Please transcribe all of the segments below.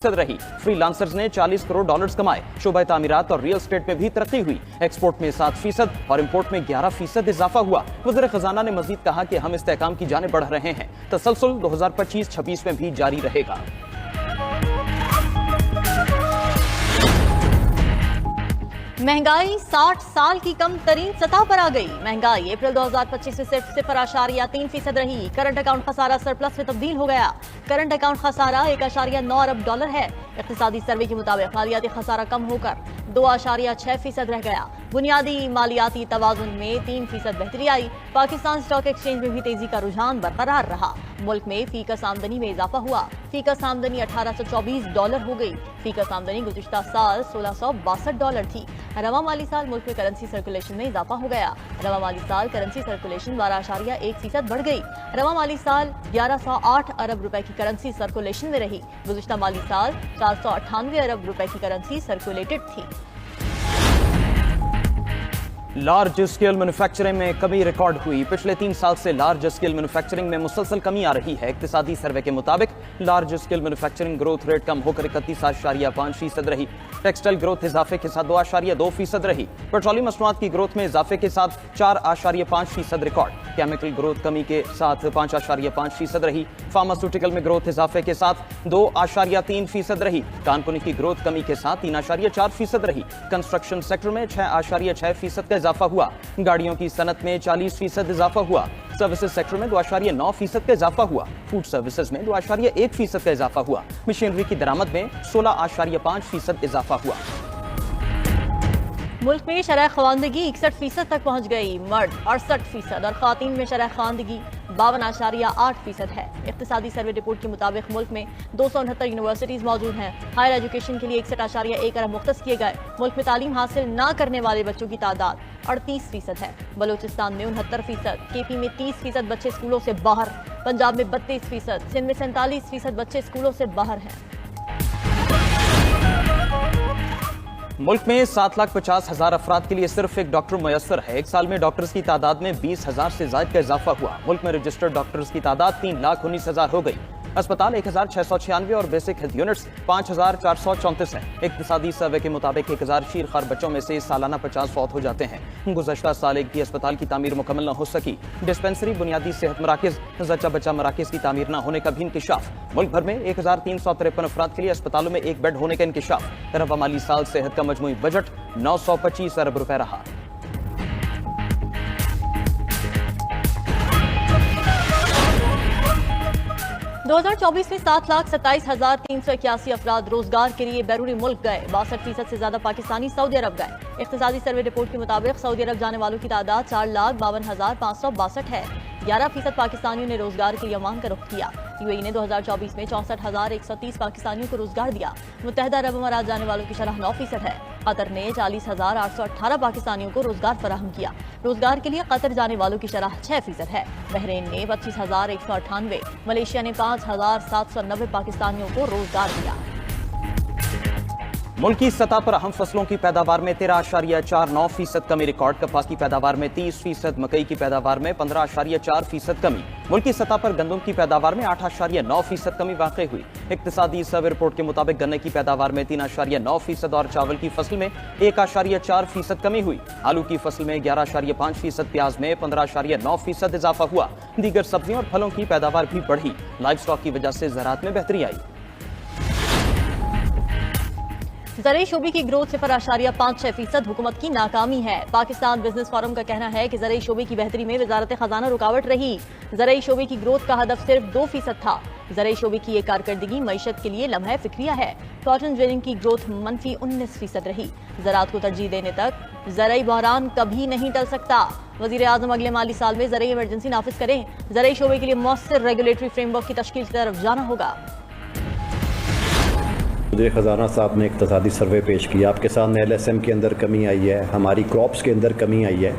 रही। फ्रीलांसर्स ने $40 करोड़ कमाए। शोबा तामीरात और रियल एस्टेट में भी तरक्की हुई। एक्सपोर्ट में 7% और इंपोर्ट में 11% इजाफा हुआ। वज़ीर खजाना ने मजीद कहा कि हम इस्तेहकाम की जाने बढ़ रहे हैं। तसलसल 2025-26 में भी जारी रहेगा। महंगाई 60 साल की कम तरीन सतह पर आ गई। महंगाई अप्रैल 2025 में सिर्फ 0.3% रही। करंट अकाउंट खसारा सरप्लस में तब्दील हो गया। करंट अकाउंट खसारा $1.9 अरब है। इक़्तिसादी सर्वे के मुताबिक मालियाती खसारा कम होकर 2.6% रह गया। बुनियादी मालियाती तवाज़ुन में 3% बेहतरी आई। पाकिस्तान स्टॉक एक्सचेंज में भी तेजी का रुझान बरकरार रहा। मुल्क में फीकस आमदनी में इजाफा हुआ। फीकस आमदनी $1824 हो गई। फीकस आमदनी गुज़िश्ता साल $1662 थी। रवा माली साल मुल्क में करेंसी सर्कुलेशन में इजाफा हो गया। रवा माली साल करेंसी सर्कुलेशन 12.1% बढ़ गई। रवा माली साल 1108 अरब रुपए की करेंसी सर्कुलेशन में रही। गुज़िश्ता माली साल 498 अरब रुपए की करेंसी सर्कुलेटेड थी। लार्ज स्केल मैन्युफैक्चरिंग में कमी रिकॉर्ड हुई। पिछले 3 साल से लार्ज स्केल मैन्युफैक्चरिंग में मुसलसल कमी आ रही है। इक़्तिसादी सर्वे के मुताबिक large scale manufacturing growth rate कम होकर 31.5% रही। टेक्सटाइल ग्रोथ इजाफे के साथ 2.2% रही। पेट्रोलियम मसनूआत की ग्रोथ में इजाफे के साथ 4.5% रिकॉर्ड। केमिकल ग्रोथ कमी के साथ 5.5% रही। फार्मास्यूटिकल में ग्रोथ इजाफे के साथ 2.3% रही। कानपुनी की ग्रोथ कमी के साथ 3.4% रही। कंस्ट्रक्शन सेक्टर में 6.6% का इजाफा हुआ। गाड़ियों की सनत में 40% इजाफा हुआ। सर्विसेज सेक्टर में 2.9% का इजाफा हुआ। फूड सर्विसेज में 2.1% का इजाफा हुआ। मशीनरी की दरामद में 16.5% इजाफा हुआ। मुल्क में शरह ख़वानदगी 61% तक पहुँच गई। मर्द 68% और ख़वातीन में शरह ख़वानदगी 52.8% है। इक़्तिसादी सर्वे रिपोर्ट के मुताबिक मुल्क में 269 यूनिवर्सिटीज़ मौजूद हैं। हायर एजुकेशन के लिए 61.1 अरब मुख्तस किए गए। मुल्क में तालीम हासिल न करने वाले बच्चों की तादाद 38% है। बलूचिस्तान में 69%, केपी में 30% बच्चे स्कूलों से बाहर, पंजाब में 32%, सिंध में 47% बच्चे स्कूलों से बाहर हैं। मुल्क में 7,50,000 अफराद के लिए सिर्फ एक डॉक्टर मुयस्सर है। एक साल में डॉक्टर्स की तादाद में 20,000 से ज्यादा का इजाफा हुआ। मुल्क में रजिस्टर्ड डॉक्टर्स की तादाद 3,19,000 हो गई। अस्पताल 1,696 और बेसिक हेल्थ यूनिट्स 5,434 हैं। इक़्तिसादी सर्वे के मुताबिक 1,000 शीरखार बच्चों में से सालाना 50 फौत हो जाते हैं। गुज़श्ता साल एक भी अस्पताल की तामीर मुकम्मल न हो सकी। डिस्पेंसरी, बुनियादी सेहत मराकज़, जच्चा बच्चा मराकज़ की तामीर न होने का भी इंकिशाफ। मुल्क भर में 1,353 अफराद के लिए अस्पतालों में एक बेड होने का इंकिशाफ। रवा माली साल सेहत का मजमूई बजट 925 अरब रुपए रहा। 2024 में 7,27,381 अफराद रोजगार के लिए बैरूनी मुल्क गए। 62% से ज्यादा पाकिस्तानी सऊदी अरब गए। इक़्तिसादी सर्वे रिपोर्ट के मुताबिक सऊदी अरब जाने वालों की तादाद 4,52,562 है। 11% पाकिस्तानियों ने रोजगार के लिए ओमान का रुख किया। यूएई ने 2024 में 64,130 पाकिस्तानियों को रोजगार दिया। मुत्तहदा अरब अमारात जाने वालों की शरह 9% है। कतर ने 40,818 पाकिस्तानियों को रोजगार फराहम किया। रोजगार के लिए कतर जाने वालों की शरह 6% है। बहरीन ने 25,198, मलेशिया ने 5,790 पाकिस्तानियों को रोजगार दिया। मुल्क की सतह पर अहम फसलों की पैदावार में 13.49% कमी रिकॉर्ड। कपास की पैदावार में 30%, मकई की पैदावार में 15.4% कमी। मुल्क की सतह पर गंदम की पैदावार में 8.9% कमी वाक़ई हुई। इक़्तिसादी सर्वे रिपोर्ट के मुताबिक गन्ने की पैदावार में 3.9% और चावल की फसल में 1.4% कमी हुई। आलू की फसल में 11.5%, प्याज में 15.9% इजाफा हुआ। दीगर सब्जियों और फलों की पैदावार भी बढ़ी। लाइव स्टॉक की वजह से ज़राअत में बेहतरी आई। ज़राई शोबे की ग्रोथ 0.56% हुकूमत की नाकामी है। पाकिस्तान बिजनेस फोरम का कहना है कि ज़राई शोबे की बेहतरी में वजारत खजाना रुकावट रही। ज़राई शोबे की ग्रोथ का हदफ सिर्फ 2% था। ज़राई शोबे की ये कारकर्दगी मईशत के लिए लम्हा फिक्रिया है। कॉटन ड्रेनिंग की ग्रोथ -19% रही। ज़राअत को तरजीह देने तक ज़राई बहरान कभी नहीं टल सकता। वज़ीर आज़म अगले माली साल में ज़राई इमरजेंसी नाफिज करें। ज़राई शोबे के लिए मौसर रेगुलेटरी फ्रेमवर्क की तश्कील की तरफ जाना होगा। वज़ीर ख़जाना साहब ने इक़्तिसादी सर्वे पेश किया। आपके सामने LSM के अंदर कमी आई है, हमारी क्रॉप्स के अंदर कमी आई है।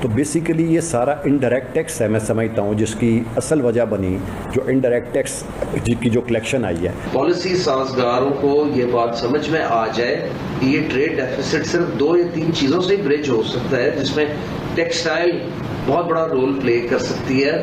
तो बेसिकली ये सारा इनडायरेक्ट टैक्स है, मैं समझता हूँ, जिसकी असल वजह बनी जो इनडायरेक्ट टैक्स की जो कलेक्शन आई है। पॉलिसी साजगारों को ये बात समझ में आ जाए कि ये ट्रेड डेफिसिट सिर्फ 2 या 3 चीज़ों से ब्रिज हो सकता है, जिसमें टेक्सटाइल बहुत बड़ा रोल प्ले कर सकती है।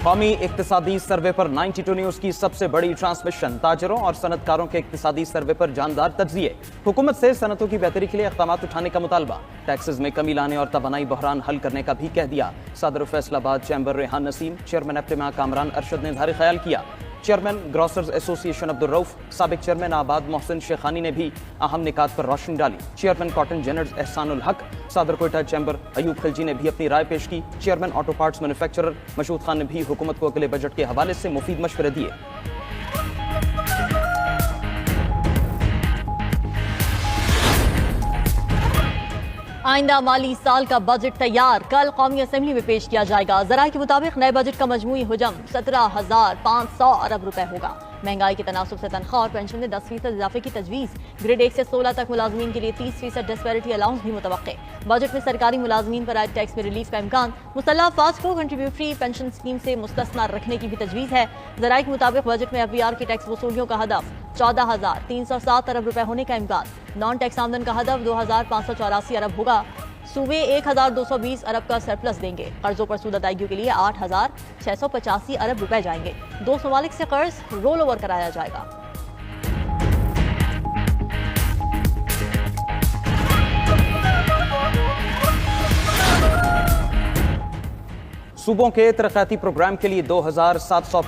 कौमी इक्तिसादी सर्वे पर 92 न्यूज की सबसे बड़ी ट्रांसमिशन। ताजरों और सनतकारों के इक्तिसादी सर्वे पर जानदार तज्जिए। हुकूमत से सनतों की बेहतरी के लिए इक़दाम उठाने का मुतालबा। टैक्सेस में कमी लाने और तवानाई बहरान हल करने का भी कह दिया। सदर फैसलाबाद चैम्बर रेहान नसीम, चेयरमैन एप्टिमा कामरान अरशद ने इज़हार ख्याल किया। Chairman grocers association Abdul Rauf, साबिक चेयरमैन आबाद मोहसिन शेखानी ने भी अहम निकात पर रोशनी डाली। चेयरमैन कॉटन जेनर्स एहसानुल हक, सदर कोयटा चैम्बर अयूब खिलजी ने भी अपनी राय पेश की। Chairman auto parts manufacturer Mashhood Khan ने भी हुकूमत को अगले बजट के हवाले से मुफीद मशवरे दिए। आइंदा माली साल का बजट तैयार, कल कौमी असेंबली में पेश किया जाएगा। ज़राए के मुताबिक नए बजट का मजमूई हुजम 17,500 अरब रुपए होगा। महंगाई के तनासुब से तनख्वाह और पेंशन में 10% इजाफे की तजवीज़। ग्रेड 1 से 16 तक मुलाजमीन के लिए 30% डिस्पैरिटी अलाउंस भी मुतवक्के। बजट में सरकारी मुलाजमीन पर आए टैक्स में रिलीफ का इम्कान। मुसल्लह अफवाज को कंट्रीब्यूटरी पेंशन स्कीम से मुस्तस्ना रखने की भी तजवीज़ है। ज़राए के मुताबिक बजट में FBR की टैक्स वसूलियों का हदफ 14,307 अरब रुपए होने का इम्कान। नॉन टैक्स आमदन का हदफ 2,584 अरब होगा। सूबे 1,220 अरब का सरप्लस देंगे। कर्जों पर सूद अदायगी के लिए 8,685 अरब रुपए जाएंगे। 2 ममालिक से कर्ज रोल ओवर कराया जाएगा। सूबों के तरक्याती प्रोग्राम के लिए 2,750